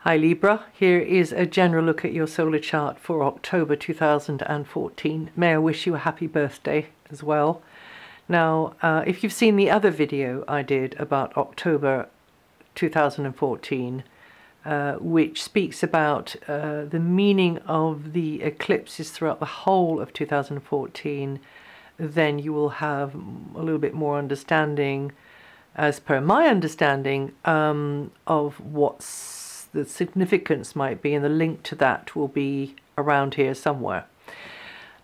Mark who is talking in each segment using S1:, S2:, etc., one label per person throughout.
S1: Hi Libra, here is a general look at your solar chart for October 2014. May I wish you a happy birthday as well. Now, if you've seen the other video I did about October 2014, which speaks about the meaning of the eclipses throughout the whole of 2014, then you will have a little bit more understanding, as per my understanding, of what's the significance might be, and the link to that will be around here somewhere.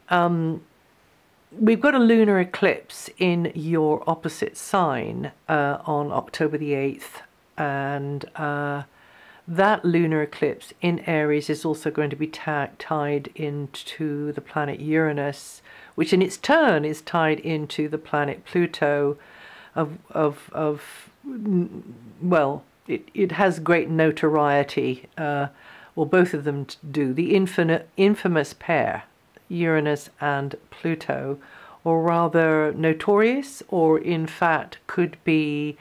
S1: We've got a lunar eclipse in your opposite sign on October the 8th, and that lunar eclipse in Aries is also going to be tied into the planet Uranus, which in its turn is tied into the planet Pluto well, it has great notoriety, or both of them do. The infamous pair, Uranus and Pluto, or rather notorious, or in fact could be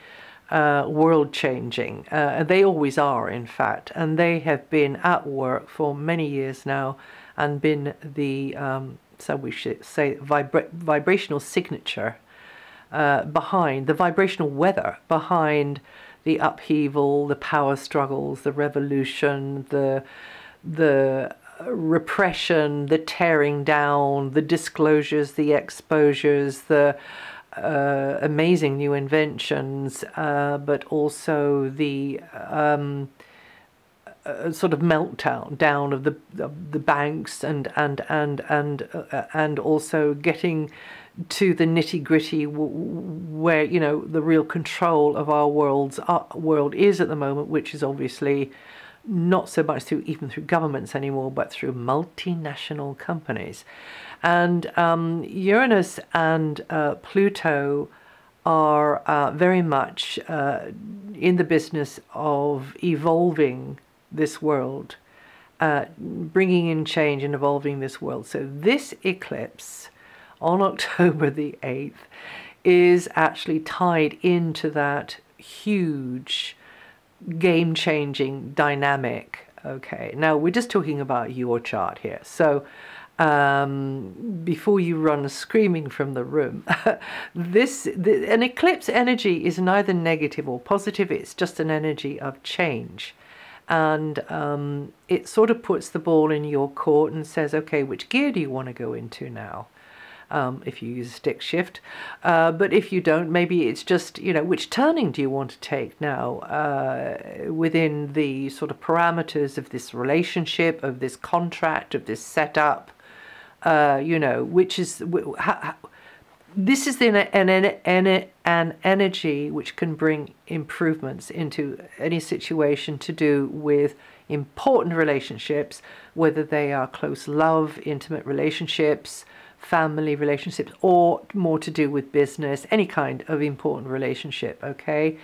S1: world-changing. They always are, in fact, and they have been at work for many years now and been the, so we should say, vibrational signature behind, the vibrational weather behind the upheaval, the power struggles, the revolution, the repression, the tearing down, the disclosures, the exposures, the amazing new inventions, but also the sort of meltdown of the banks, and also getting to the nitty-gritty where, you know, the real control of our world is at the moment, which is obviously not so much even through governments anymore, but through multinational companies. And Uranus and Pluto are very much in the business of evolving this world, bringing in change and evolving this world. So this eclipse on October the 8th is actually tied into that huge game-changing dynamic. Okay, now we're just talking about your chart here, so before you run screaming from the room, an eclipse energy is neither negative or positive. It's just an energy of change, and it sort of puts the ball in your court and says, okay, which gear do you want to go into now? If you use stick shift, but if you don't, maybe it's just, you know, which turning do you want to take now within the sort of parameters of this relationship, of this contract, of this setup, you know, which is, this is an energy which can bring improvements into any situation to do with important relationships, whether they are close love, intimate relationships, family relationships, or more to do with business, any kind of important relationship, okay?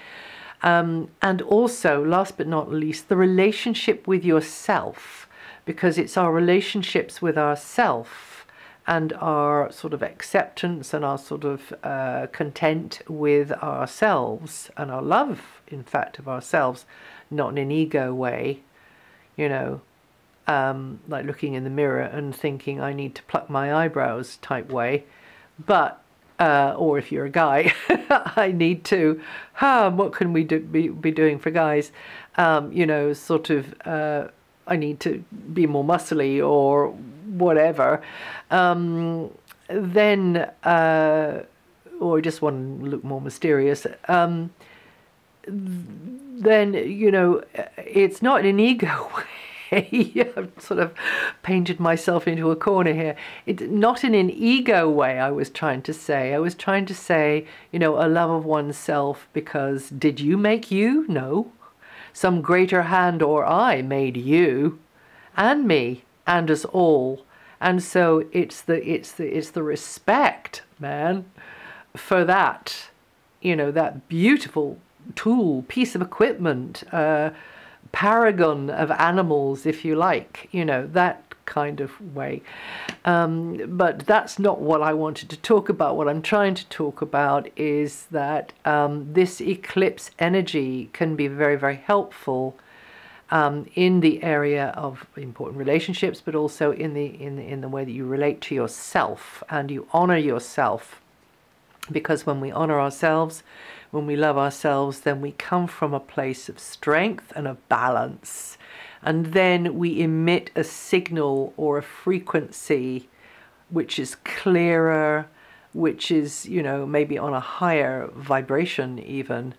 S1: And also, last but not least, the relationship with yourself, because it's our relationships with ourself and our sort of acceptance and our sort of content with ourselves and our love, in fact, of ourselves, not in an ego way, you know, like looking in the mirror and thinking I need to pluck my eyebrows type way, but or if you're a guy, I need to, what can we be doing for guys, you know, sort of I need to be more muscly or whatever, then or just want to look more mysterious, then, you know, it's not an ego way. I've sort of painted myself into a corner here. It's not in an ego way, I was trying to say. I was trying to say, you know, a love of oneself, because did you make you? No. Some greater hand or eye made you and me and us all. And so it's the respect, man, for that, you know, that beautiful tool, piece of equipment, paragon of animals, if you like, you know, that kind of way. But that's not what I wanted to talk about. What I'm trying to talk about is that this eclipse energy can be very, very helpful in the area of important relationships, but also in the way that you relate to yourself and you honor yourself. Because when we honor ourselves, when we love ourselves, then we come from a place of strength and of balance. And then we emit a signal or a frequency which is clearer, which is, you know, maybe on a higher vibration even,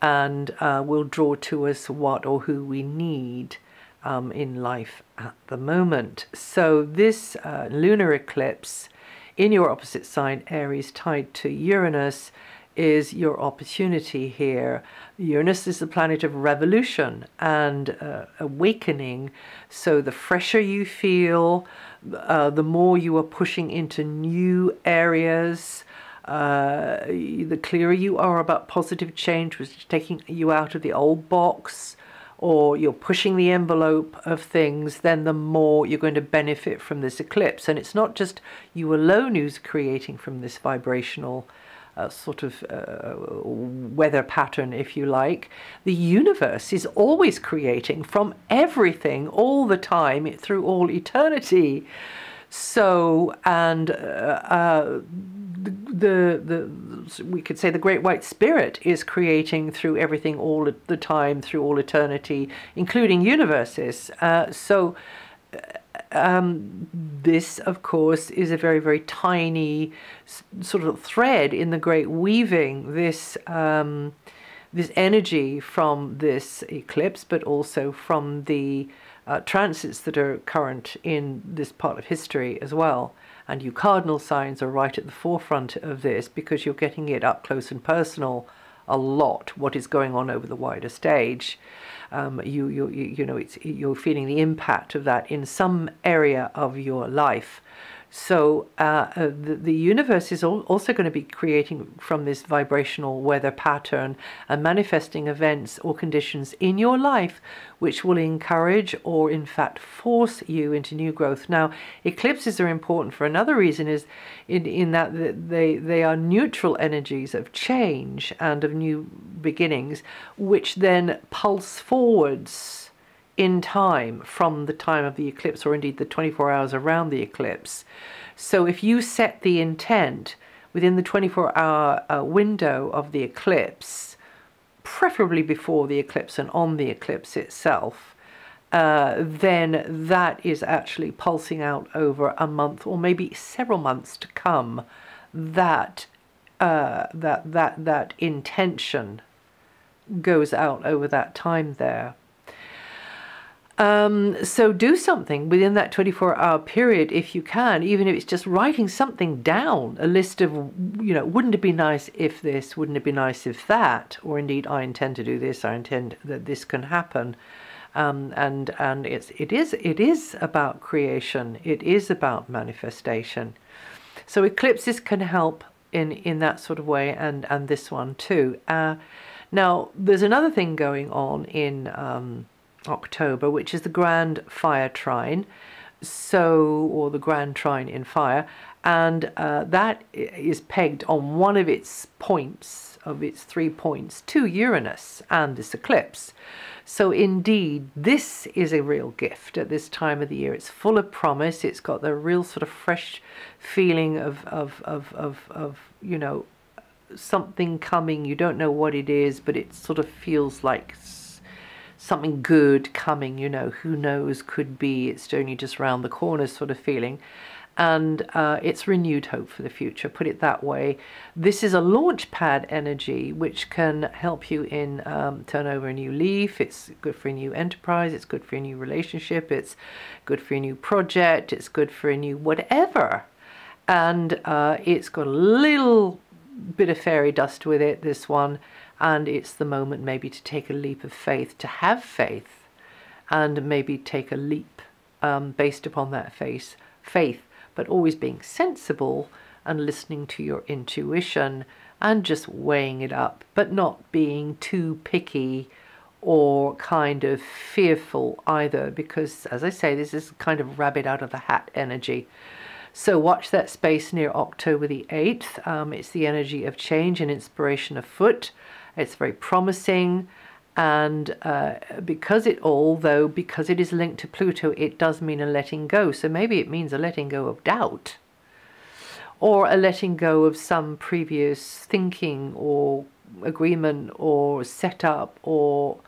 S1: and will draw to us what or who we need in life at the moment. So this lunar eclipse in your opposite sign, Aries, tied to Uranus, is your opportunity here. Uranus is the planet of revolution and awakening. So the fresher you feel, the more you are pushing into new areas, the clearer you are about positive change, which is taking you out of the old box, or you're pushing the envelope of things, then the more you're going to benefit from this eclipse. And it's not just you alone who's creating from this vibrational sort of weather pattern, if you like. The universe is always creating from everything all the time through all eternity. So, and we could say the Great White Spirit is creating through everything all the time, through all eternity, including universes. This, of course, is a very, very tiny sort of thread in the great weaving. This energy from this eclipse, but also from the transits that are current in this part of history as well. And you cardinal signs are right at the forefront of this, because you're getting it up close and personal a lot, what is going on over the wider stage. You know, you're feeling the impact of that in some area of your life. So the universe is also going to be creating from this vibrational weather pattern and manifesting events or conditions in your life which will encourage or in fact force you into new growth. Now, eclipses are important for another reason, is in that they are neutral energies of change and of new beginnings, which then pulse forwards in time from the time of the eclipse, or indeed the 24 hours around the eclipse. So if you set the intent within the 24-hour window of the eclipse, preferably before the eclipse and on the eclipse itself, then that is actually pulsing out over a month or maybe several months to come. That intention goes out over that time there. So do something within that 24-hour period if you can, even if it's just writing something down, a list of, you know, wouldn't it be nice if this, wouldn't it be nice if that, or indeed I intend to do this, I intend that this can happen. And it is about creation, it is about manifestation. So eclipses can help in that sort of way, and this one too. Now there's another thing going on in October, which is the Grand Fire Trine, or the Grand Trine in Fire, and that is pegged on one of its points, of its 3 points, to Uranus and this eclipse. So indeed, this is a real gift at this time of the year. It's full of promise. It's got the real sort of fresh feeling of you know, something coming. You don't know what it is, but it sort of feels like something good coming, you know, who knows, could be, it's only just round the corner sort of feeling. And it's renewed hope for the future, put it that way. This is a launch pad energy which can help you in turn over a new leaf. It's good for a new enterprise, it's good for a new relationship, it's good for a new project, it's good for a new whatever. And it's got a little bit of fairy dust with it, this one. And it's the moment maybe to take a leap of faith, to have faith, and maybe take a leap based upon that faith, but always being sensible and listening to your intuition and just weighing it up, but not being too picky or kind of fearful either, because, as I say, this is kind of rabbit out of the hat energy. So watch that space near October the 8th. It's the energy of change and inspiration afoot. It's very promising, And because it is linked to Pluto, it does mean a letting go. So maybe it means a letting go of doubt, or a letting go of some previous thinking or agreement or setup or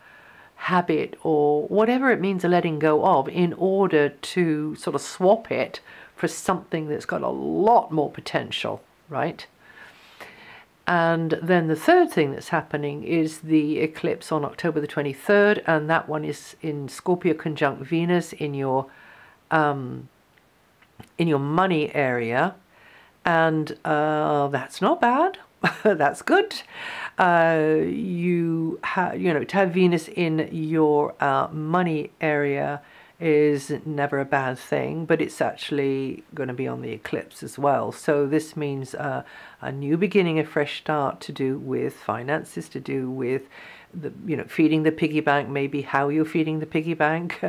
S1: habit, or whatever it means a letting go of, in order to sort of swap it for something that's got a lot more potential, right? And then the third thing that's happening is the eclipse on October the 23rd, and that one is in Scorpio conjunct Venus in your money area, and that's not bad. That's good. To have Venus in your money area is never a bad thing, but it's actually going to be on the eclipse as well. So this means a new beginning, a fresh start, to do with finances, to do with feeding the piggy bank, maybe how you're feeding the piggy bank.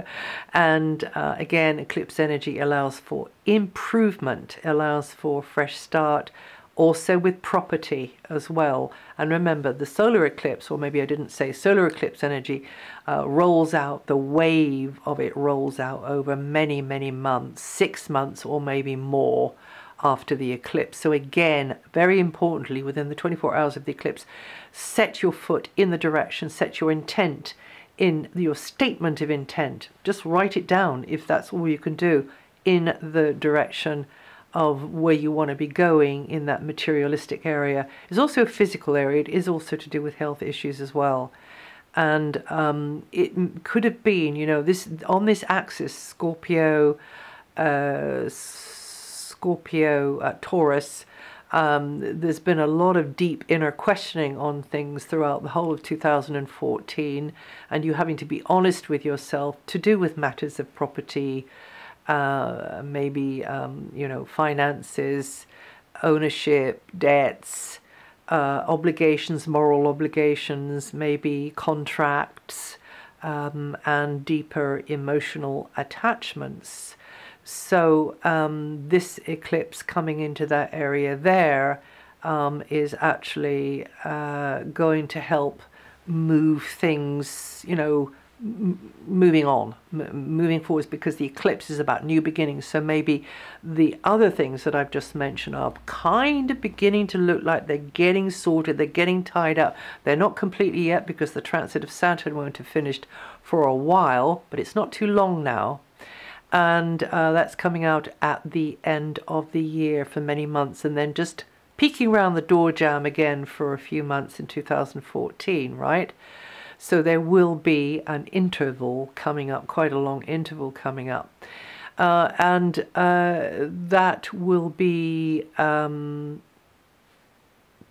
S1: And again, eclipse energy allows for improvement, allows for fresh start, also with property as well. And remember, the solar eclipse, or maybe I didn't say, solar eclipse energy rolls out, the wave of it rolls out over many, many months, 6 months or maybe more after the eclipse. So again, very importantly, within the 24 hours of the eclipse, set your foot in the direction, set your intent in your statement of intent. Just write it down, if that's all you can do, in the direction of where you want to be going in that materialistic area. It's also a physical area. It is also to do with health issues as well. And it could have been, this on this axis, Scorpio, Taurus, there's been a lot of deep inner questioning on things throughout the whole of 2014, and you having to be honest with yourself, to do with matters of property, maybe finances, ownership, debts, obligations, moral obligations, maybe contracts, and deeper emotional attachments. So this eclipse coming into that area there is actually going to help move things, moving on, moving forwards, because the eclipse is about new beginnings. So maybe the other things that I've just mentioned are kind of beginning to look like they're getting sorted, they're getting tied up. They're not completely yet, because the transit of Saturn won't have finished for a while, but it's not too long now. And that's coming out at the end of the year for many months, and then just peeking around the door jamb again for a few months in 2014, right? So there will be an interval coming up, quite a long interval coming up. And that will be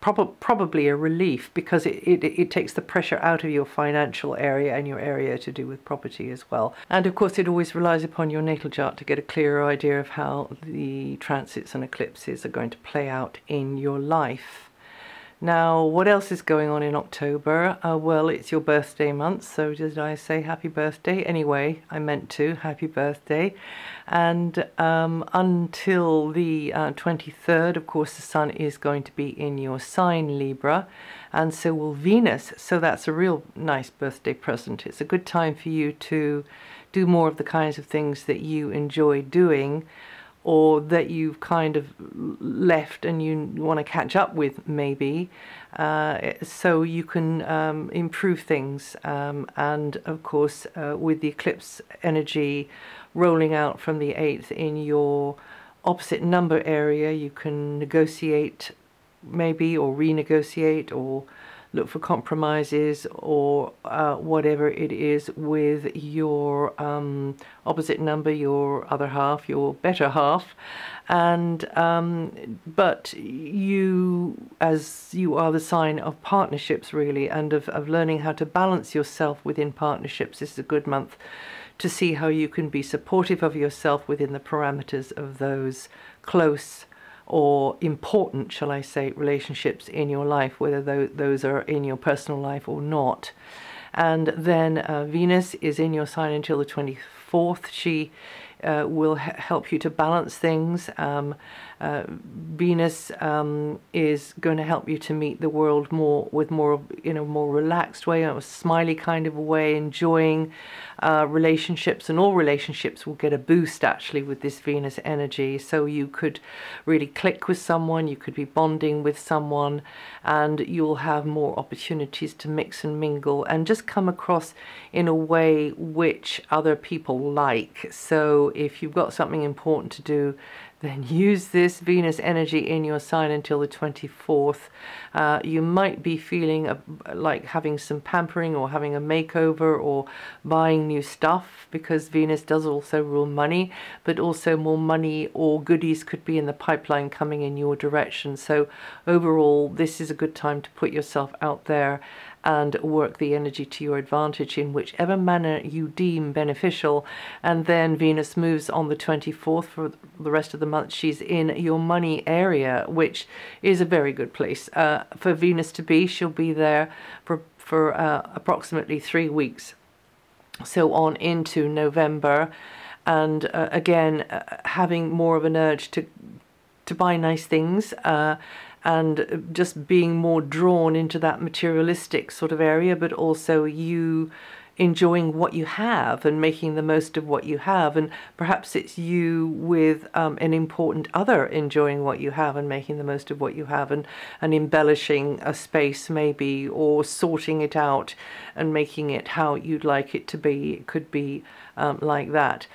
S1: probably a relief, because it takes the pressure out of your financial area and your area to do with property as well. And of course, it always relies upon your natal chart to get a clearer idea of how the transits and eclipses are going to play out in your life. Now, what else is going on in October? Well, it's your birthday month, so did I say happy birthday? Anyway, I meant to. Happy birthday. And until the 23rd, of course, the sun is going to be in your sign, Libra, and so will Venus. So that's a real nice birthday present. It's a good time for you to do more of the kinds of things that you enjoy doing, or that you've kind of left and you want to catch up with, maybe, so you can improve things. And of course, with the eclipse energy rolling out from the 8th in your opposite number area, you can negotiate maybe, or renegotiate, or look for compromises, or whatever it is with your opposite number, your other half, your better half. And but you, as you are the sign of partnerships, really, and of learning how to balance yourself within partnerships, this is a good month to see how you can be supportive of yourself within the parameters of those close or important, shall I say, relationships in your life, whether those are in your personal life or not. And then Venus is in your sign until the 24th. She will help you to balance things, Venus is going to help you to meet the world more with more, more relaxed way, a smiley kind of a way, enjoying relationships, and all relationships will get a boost actually with this Venus energy. So you could really click with someone, you could be bonding with someone, and you'll have more opportunities to mix and mingle and just come across in a way which other people like. So if you've got something important to do, then use this Venus energy in your sign until the 24th. You might be feeling like having some pampering or having a makeover or buying new stuff, because Venus does also rule money, but also more money or goodies could be in the pipeline coming in your direction. So overall, this is a good time to put yourself out there and work the energy to your advantage in whichever manner you deem beneficial. And then Venus moves on the 24th for the rest of the month. She's in your money area, which is a very good place for Venus to be. She'll be there for approximately 3 weeks, so on into November. And again, having more of an urge to buy nice things, and just being more drawn into that materialistic sort of area, but also you enjoying what you have and making the most of what you have. And perhaps it's you with an important other enjoying what you have and making the most of what you have, and embellishing a space maybe, or sorting it out and making it how you'd like it to be. It could be like that.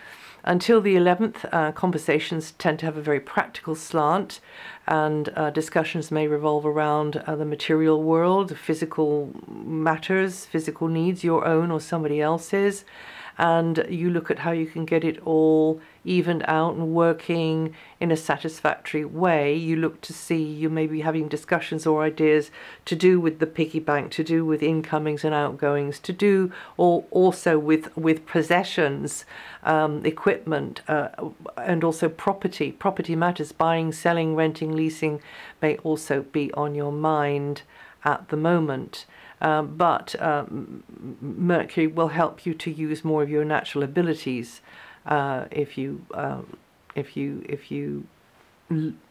S1: Until the 11th, conversations tend to have a very practical slant, and discussions may revolve around the material world, physical matters, physical needs, your own or somebody else's. And you look at how you can get it all evened out and working in a satisfactory way. You look to see, you may be having discussions or ideas to do with the piggy bank, to do with incomings and outgoings, to do also with possessions, equipment, and also property matters. Buying, selling, renting, leasing may also be on your mind at the moment. But Mercury will help you to use more of your natural abilities if you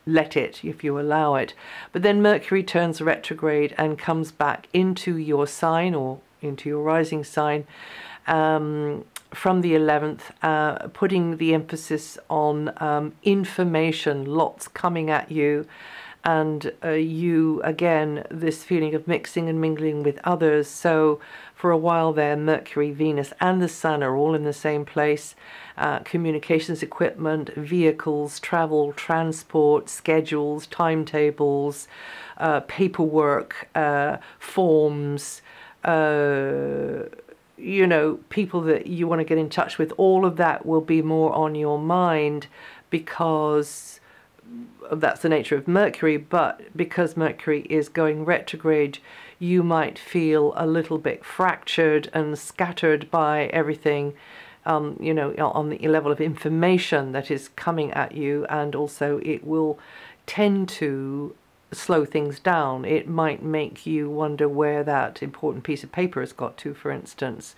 S1: let it, if you allow it. But then Mercury turns retrograde and comes back into your sign, or into your rising sign, from the 11th, putting the emphasis on information, lots coming at you. And you, again, this feeling of mixing and mingling with others. So for a while there, Mercury, Venus and the Sun are all in the same place. Communications equipment, vehicles, travel, transport, schedules, timetables, paperwork, forms, people that you want to get in touch with. All of that will be more on your mind, because that's the nature of Mercury. But because Mercury is going retrograde, you might feel a little bit fractured and scattered by everything, on the level of information that is coming at you. And also it will tend to slow things down. It might make you wonder where that important piece of paper has got to, for instance.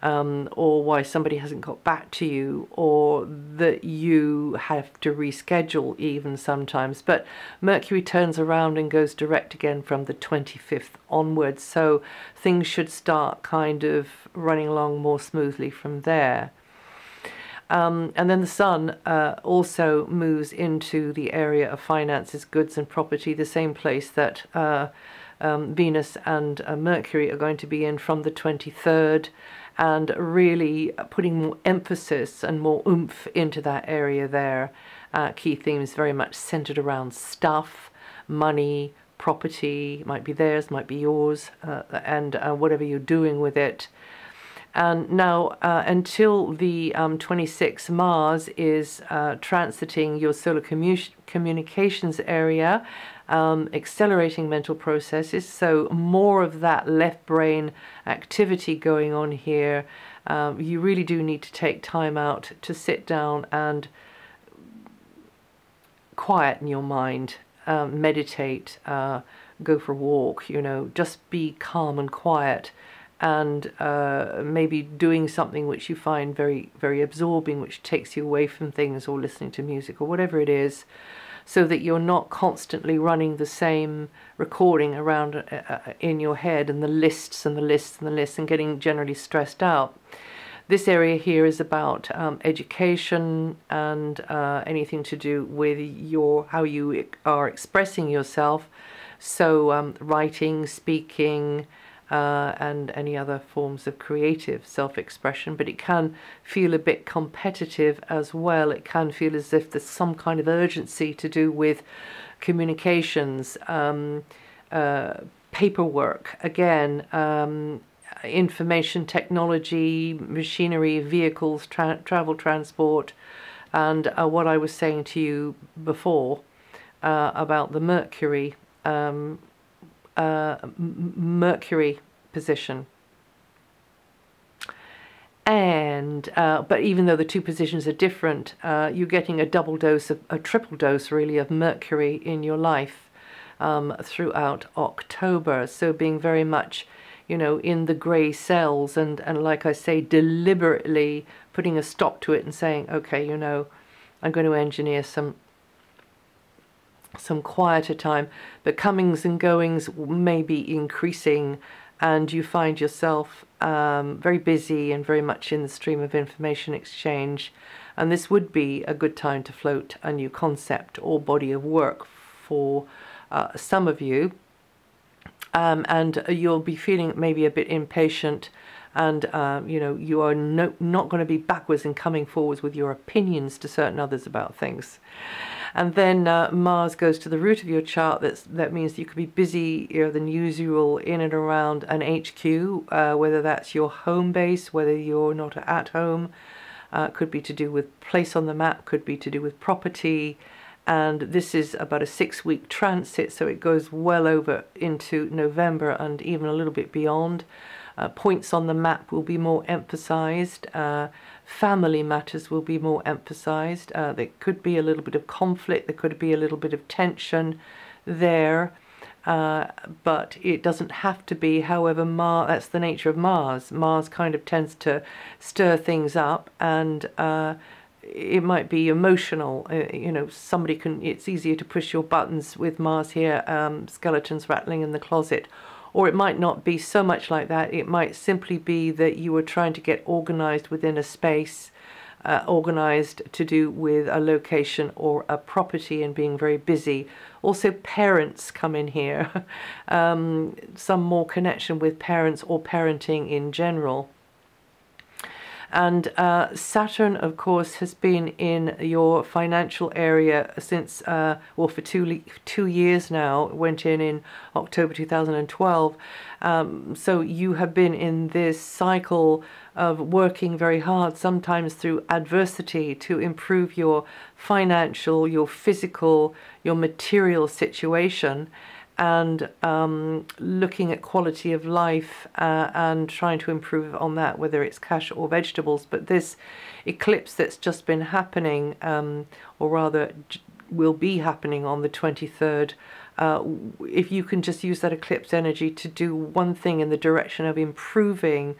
S1: Or why somebody hasn't got back to you, or that you have to reschedule even sometimes. But Mercury turns around and goes direct again from the 25th onwards, so things should start kind of running along more smoothly from there. And then the Sun also moves into the area of finances, goods and property, the same place that Venus and Mercury are going to be in from the 23rd. And really putting more emphasis and more oomph into that area there. Key themes very much centered around stuff, money, property, might be theirs, might be yours, and whatever you're doing with it. And now until the 26th, Mars is transiting your solar communications area, accelerating mental processes. So more of that left brain activity going on here. You really do need to take time out to sit down and quieten your mind, meditate, go for a walk, just be calm and quiet. And maybe doing something which you find very, very absorbing, which takes you away from things, or listening to music or whatever it is. so that you're not constantly running the same recording around in your head, and the lists and the lists and the lists, and getting generally stressed out. This area here is about education and anything to do with how you are expressing yourself. So writing, speaking, and any other forms of creative self-expression. But it can feel a bit competitive as well. It can feel as if there's some kind of urgency to do with communications, paperwork, again, information technology, machinery, vehicles, travel, transport, and what I was saying to you before about the Mercury position. And but even though the two positions are different, you're getting a double dose, a triple dose really, of Mercury in your life throughout October. So being very much, you know, in the grey cells, and like I say, deliberately putting a stop to it and saying, okay, you know, I'm going to engineer some quieter time. But comings and goings may be increasing, and you find yourself very busy and very much in the stream of information exchange. And this would be a good time to float a new concept or body of work for some of you. And you'll be feeling maybe a bit impatient, and you know, you are not going to be backwards and coming forwards with your opinions to certain others about things. And then Mars goes to the root of your chart. That means you could be busier than usual in and around an HQ, whether that's your home base, whether you're not at home. Could be to do with place on the map, could be to do with property. And this is about a 6-week transit, so it goes well over into November and even a little bit beyond. Points on the map will be more emphasized. Family matters will be more emphasized. There could be a little bit of conflict, there could be a little bit of tension there, but it doesn't have to be. However, that's the nature of Mars. Mars kind of tends to stir things up, and it might be emotional. You know, somebody can, it's easier to push your buttons with Mars here, skeletons rattling in the closet. Or it might not be so much like that. It might simply be that you are trying to get organized within a space, organized to do with a location or a property, and being very busy. Also, parents come in here. Some more connection with parents or parenting in general. And Saturn, of course, has been in your financial area since, well, for 2 years now. It went in October 2012. So you have been in this cycle of working very hard, sometimes through adversity, to improve your financial, your physical, your material situation, and looking at quality of life and trying to improve on that, whether it's cash or vegetables. But this eclipse that's just been happening, or rather will be happening on the 23rd, if you can just use that eclipse energy to do one thing in the direction of improving,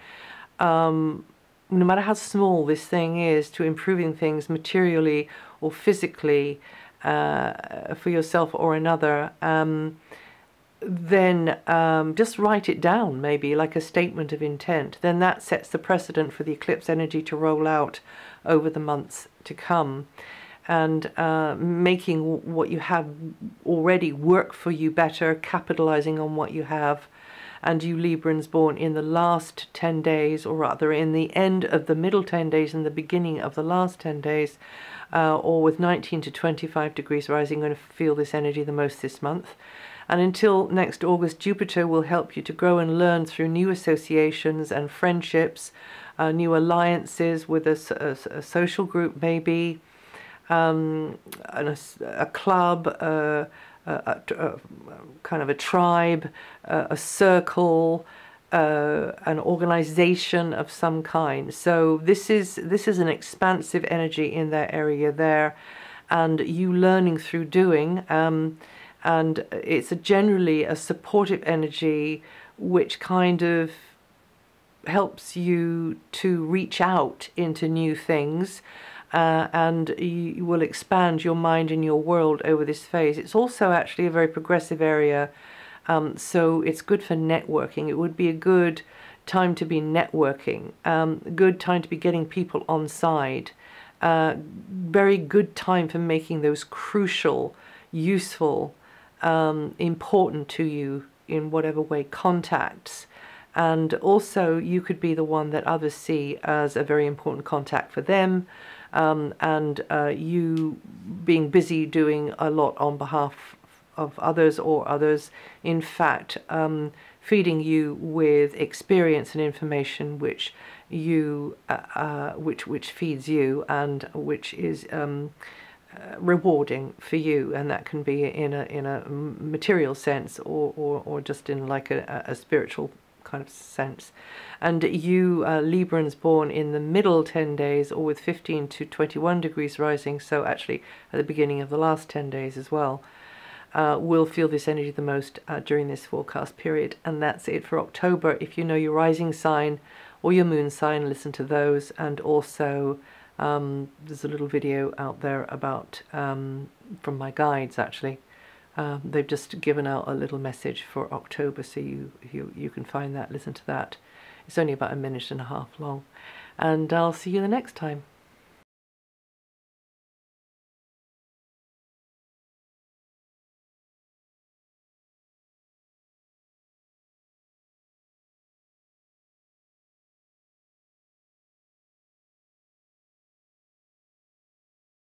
S1: no matter how small this thing is, to improving things materially or physically for yourself or another, then just write it down, maybe like a statement of intent. Then that sets the precedent for the eclipse energy to roll out over the months to come, and making what you have already work for you better, capitalizing on what you have. And you Librans born in the last 10 days, or rather in the end of the middle 10 days and the beginning of the last 10 days, or with 19 to 25 degrees rising, going to feel this energy the most this month. And until next August, Jupiter will help you to grow and learn through new associations and friendships, new alliances with a social group maybe, a club, kind of a tribe, a circle, an organization of some kind. So this is an expansive energy in that area there, and you learning through doing. And it's generally a supportive energy which kind of helps you to reach out into new things, and you will expand your mind and your world over this phase. It's also actually a very progressive area, so it's good for networking. It would be a good time to be networking, good time to be getting people on side, very good time for making those crucial, useful, important to you in whatever way contacts. And also you could be the one that others see as a very important contact for them, and you being busy doing a lot on behalf of others, or others in fact feeding you with experience and information which you which feeds you, and which is rewarding for you, and that can be in a material sense, or just in like a spiritual kind of sense. And you Librans born in the middle 10 days, or with 15 to 21 degrees rising, so actually at the beginning of the last 10 days as well, will feel this energy the most during this forecast period. And that's it for October. If you know your rising sign or your moon sign, listen to those. And also there's a little video out there about from my guides actually. They've just given out a little message for October, so you can find that, listen to that. It's only about 1.5 minutes long. And I'll see you the next time.